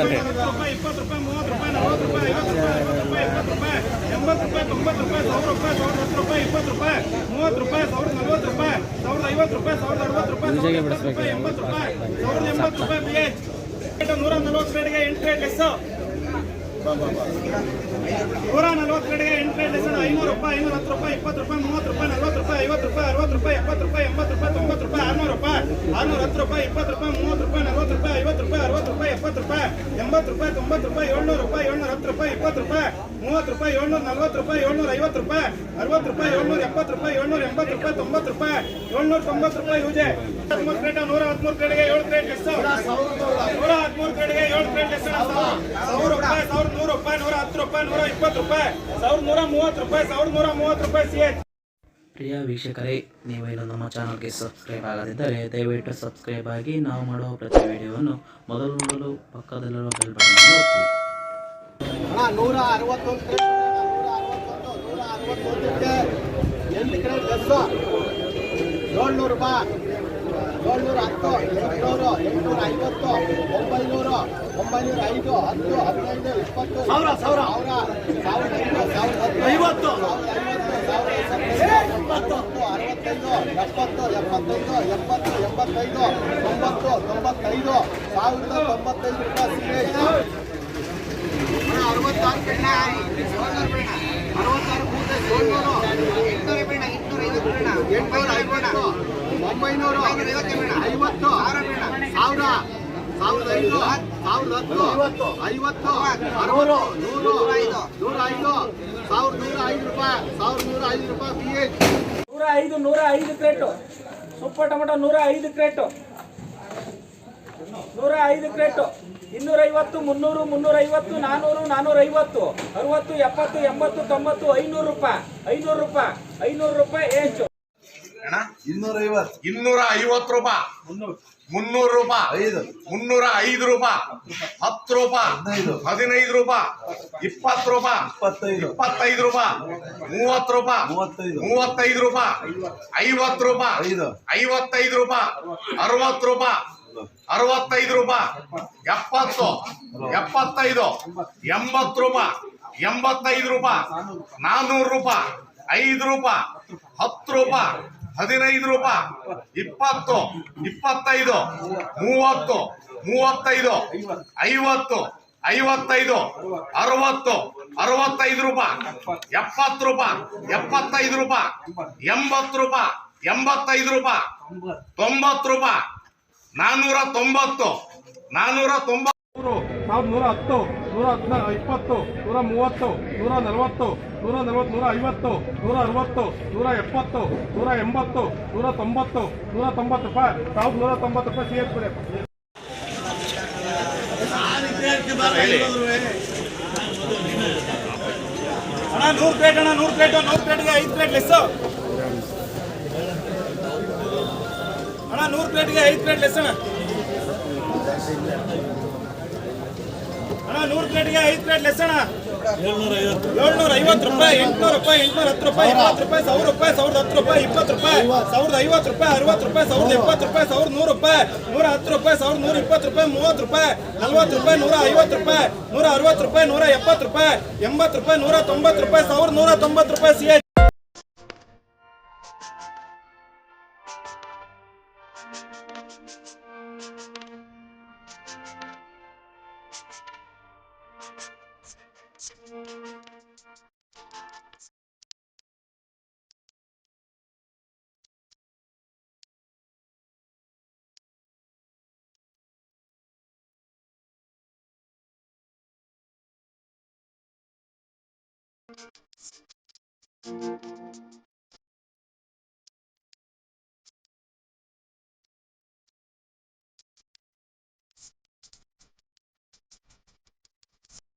ಮಾತಾಡಿ. ರೂಪಾಯಿ 20 ರೂಪಾಯಿ 30 ರೂಪಾಯಿ 40 ರೂಪಾಯಿ 50 ರೂಪಾಯಿ 60 ರೂಪಾಯಿ 70 ರೂಪಾಯಿ 80 ರೂಪಾಯಿ 1000 ರೂಪಾಯಿ 1000 ರೂಪಾಯಿ 20 ರೂಪಾಯಿ 30 ರೂಪಾಯಿ 1040 ರೂಪಾಯಿ 1050 ರೂಪಾಯಿ 1060 ರೂಪಾಯಿ 1070 ರೂಪಾಯಿ 1080 ರೂಪಾಯಿ BH 140 ರೇಟ್ಗೆ 8 rate less 140 ರೇಟ್ಗೆ 8 rate less 500 ರೂಪಾಯಿ 510 ರೂಪಾಯಿ 20 ರೂಪಾಯಿ 30 ರೂಪಾಯಿ 40 ರೂಪಾಯಿ 50 ರೂಪಾಯಿ 60 ರೂಪಾಯಿ 70 ರೂಪಾಯಿ 80 ರೂಪಾಯಿ 90 ರೂಪಾಯಿ 600 ರೂಪಾಯಿ 610 ರೂಪಾಯಿ 20 ರೂಪಾಯಿ 30 ರೂಪಾಯಿ 40 ರೂಪಾಯಿ 50 ರೂಪಾಯಿ 60 ರೂಪಾಯಿ 70 ರೂಪಾಯಿ 80 ರೂಪಾಯಿ 90 ರೂಪಾಯಿ 700 ರೂಪಾಯಿ 710 ರೂಪಾಯಿ 20 ರೂಪಾಯಿ 30 ರೂಪಾಯಿ 740 ರೂಪಾಯಿ 750 ರೂಪಾಯಿ 60 ರೂಪಾಯಿ 770 ರೂಪಾಯಿ 780 ರೂಪಾಯಿ 90 ರೂಪಾಯಿ 790 ರೂಪಾಯಿ ಯೂಜೆ 13 crate 113 ಕ್ರೇಟ್ಗೆ 7 crate less 113 ಕ್ರೇಟ್ಗೆ 7 crate less 1000 ರೂಪಾಯಿ 1100 ರೂಪಾಯಿ 110 ರೂಪಾಯಿ 120 ರೂಪಾಯಿ 1130 ರೂಪಾಯಿ 1130 ರೂಪಾಯಿ CH. ಪ್ರಿಯ ವೀಕ್ಷಕರೇ, ನೀವೇನು ನಮ್ಮ ಚಾನಲ್ಗೆ ಸಬ್ಸ್ಕ್ರೈಬ್ ಆಗದಿದ್ದರೆ ದಯವಿಟ್ಟು ಸಬ್ಸ್ಕ್ರೈಬ್ ಆಗಿ ನಾವು ಮಾಡುವ ಪ್ರತಿ ವಿಡಿಯೋವನ್ನು ಮೊದಲು ನೋಡಲು ಪಕ್ಕದಲ್ಲಿರುವ ಬೆಲ್ ಬಟನ್ ಒತ್ತಿ. 161 8 ಕ್ರೇಟ್ ಲೆಸ್ 700 ರೂಪಾಯಿ 710 800 850 900 905 10 15 20 1000 1050 105 crate super tomato 105 crate 105 crate 250 300 350 400 450 60 70 80 90 500 ರೂಪಾಯಿ 500 ರೂಪಾಯಿ 500 ರೂಪಾಯಿ ಹೆಚ್ಚು 250 ರೂಪಾಯಿ 300 ರೂಪಾಯಿ 305 ರೂಪಾಯಿ 10 ರೂಪಾಯಿ 15 ರೂಪಾಯಿ 20 ರೂಪಾಯಿ 25 ರೂಪಾಯಿ 30 ರೂಪಾಯಿ 35 ರೂಪಾಯಿ 50 ರೂಪಾಯಿ 55 ರೂಪಾಯಿ 60 ರೂಪಾಯಿ 65 ರೂಪಾಯಿ 70 75 80 ರೂಪಾಯಿ 85 ರೂಪಾಯಿ 400 ರೂಪಾಯಿ 5 ರೂಪಾಯಿ 10 ರೂಪಾಯಿ 15 ರೂಪಾಯಿ 20 25 30 35 50 55 60 65 ರೂಪಾಯಿ 70 ರೂಪಾಯಿ 75 ರೂಪಾಯಿ 80 ರೂಪಾಯಿ 85 ರೂಪಾಯಿ 90 ರೂಪಾಯಿ 490 490 1110 120 130 140 140 150 160 170 180 190 190 ರೂಪಾಯಿ 1190 ರೂಪಾಯಿ CH ಕೊಡಿ. ಅಣ್ಣ 100 ಕ್ರೇಟ್ ಅಣ್ಣ 100 ಕ್ರೇಟ್ 100 ಕ್ರೇಟ್ಗೆ 5 ಕ್ರೇಟ್ ಲೆಸ್ ಅಣ್ಣ 100 ಕ್ರೇಟ್ಗೆ 5 ಕ್ರೇಟ್ ಲೆಸ್ ಅಣ್ಣ 100 ಕ್ರೇಟ್ಗೆ 5 ಕ್ರೇಟ್ ಲೆಸ್ ಅಣ್ಣ 750 ರೂಪಾಯಿ 800 ರೂಪಾಯಿ 810 ರೂಪಾಯಿ 20 ರೂಪಾಯಿ 1000 ರೂಪಾಯಿ 1010 ರೂಪಾಯಿ 20 ರೂಪಾಯಿ 1050 ರೂಪಾಯಿ 60 ರೂಪಾಯಿ 1070 ರೂಪಾಯಿ 1100 ರೂಪಾಯಿ 110 ರೂಪಾಯಿ 1120 ರೂಪಾಯಿ 30 ರೂಪಾಯಿ 40 ರೂಪಾಯಿ 150 ರೂಪಾಯಿ 160 ರೂಪಾಯಿ 170 ರೂಪಾಯಿ 80 ರೂಪಾಯಿ 190 ರೂಪಾಯಿ 1190 ರೂಪಾಯಿ CH.